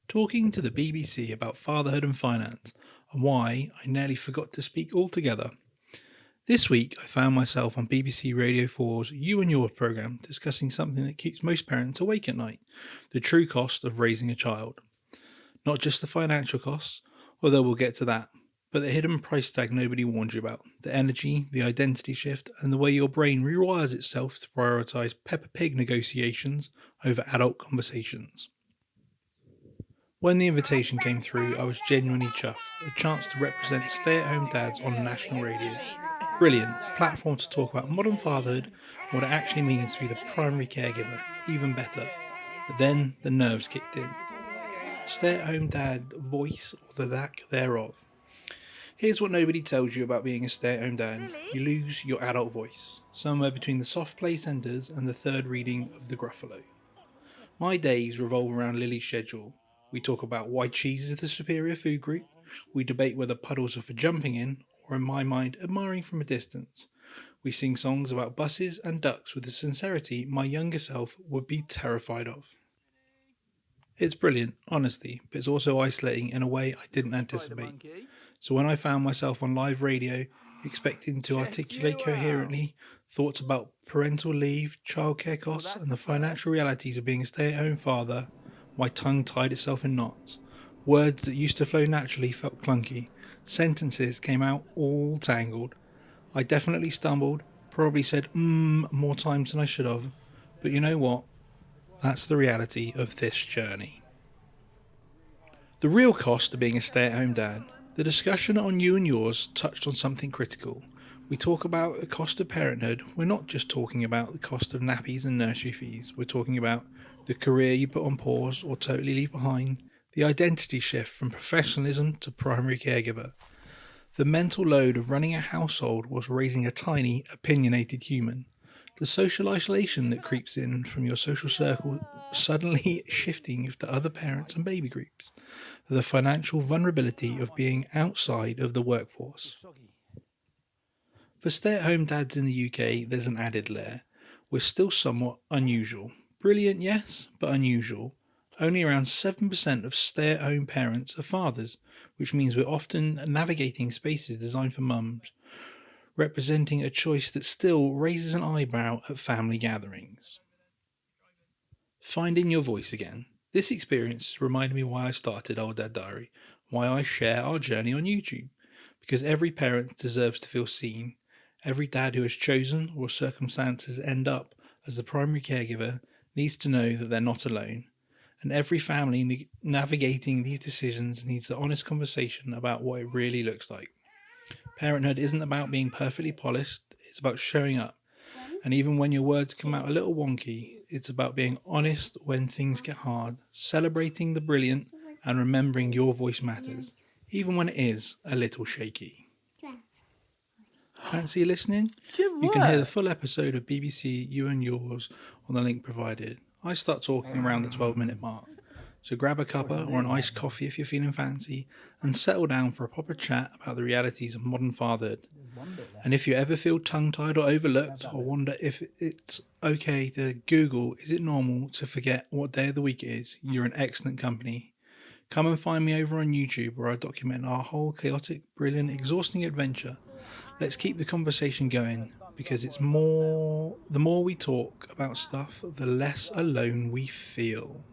Talking to the BBC about fatherhood and finance, and why I nearly forgot to speak altogether. This week I found myself on BBC Radio 4's You and Yours programme discussing something that keeps most parents awake at night: the true cost of raising a child. Not just the financial costs, although we'll get to that, but the hidden price tag nobody warned you about, the energy, the identity shift, and the way your brain rewires itself to prioritise Peppa Pig negotiations over adult conversations. When the invitation came through, I was genuinely chuffed. A chance to represent stay-at-home dads on national radio. Brilliant. A platform to talk about modern fatherhood and what it actually means to be the primary caregiver. Even better. But then the nerves kicked in. Stay-at-home dad voice, or the lack thereof. Here's what nobody tells you about being a stay-at-home dad. You lose your adult voice, somewhere between the soft play centres and the third reading of the Gruffalo. My days revolve around Lily's schedule. We talk about why cheese is the superior food group. We debate whether puddles are for jumping in, or in my mind, admiring from a distance. We sing songs about buses and ducks with a sincerity my younger self would be terrified of. It's brilliant, honestly, but it's also isolating in a way I didn't anticipate. So when I found myself on live radio, expecting to articulate coherently thoughts about parental leave, childcare costs, and the financial realities of being a stay-at-home father, my tongue tied itself in knots. Words that used to flow naturally felt clunky. Sentences came out all tangled. I definitely stumbled, probably said more times than I should have. But you know what? That's the reality of this journey. The real cost of being a stay-at-home dad. The discussion on You and Yours touched on something critical. We talk about the cost of parenthood. We're not just talking about the cost of nappies and nursery fees. We're talking about the career you put on pause or totally leave behind, the identity shift from professionalism to primary caregiver, the mental load of running a household whilst raising a tiny, opinionated human, the social isolation that creeps in from your social circle suddenly shifting to other parents and baby groups, the financial vulnerability of being outside of the workforce. For stay-at-home dads in the UK, there's an added layer. We're still somewhat unusual. Brilliant, yes, but unusual. Only around 7% of stay-at-home parents are fathers, which means we're often navigating spaces designed for mums, representing a choice that still raises an eyebrow at family gatherings. Finding your voice again. This experience reminded me why I started Old Dad Diary, why I share our journey on YouTube. Because every parent deserves to feel seen. Every dad who has chosen or circumstances end up as the primary caregiver needs to know that they're not alone. And every family navigating these decisions needs an honest conversation about what it really looks like. Parenthood isn't about being perfectly polished, it's about showing up. And even when your words come out a little wonky, it's about being honest when things get hard, celebrating the brilliant and remembering your voice matters, even when it is a little shaky. Fancy listening? You can hear the full episode of BBC You and Yours on the link provided. I start talking around the 12-minute mark. So grab a cuppa or an iced coffee if you're feeling fancy and settle down for a proper chat about the realities of modern fatherhood. And if you ever feel tongue-tied or overlooked or wonder if it's okay to Google, is it normal to forget what day of the week it is, you're in excellent company. Come and find me over on YouTube where I document our whole chaotic, brilliant, exhausting adventure. Let's keep the conversation going, because the more we talk about stuff, the less alone we feel.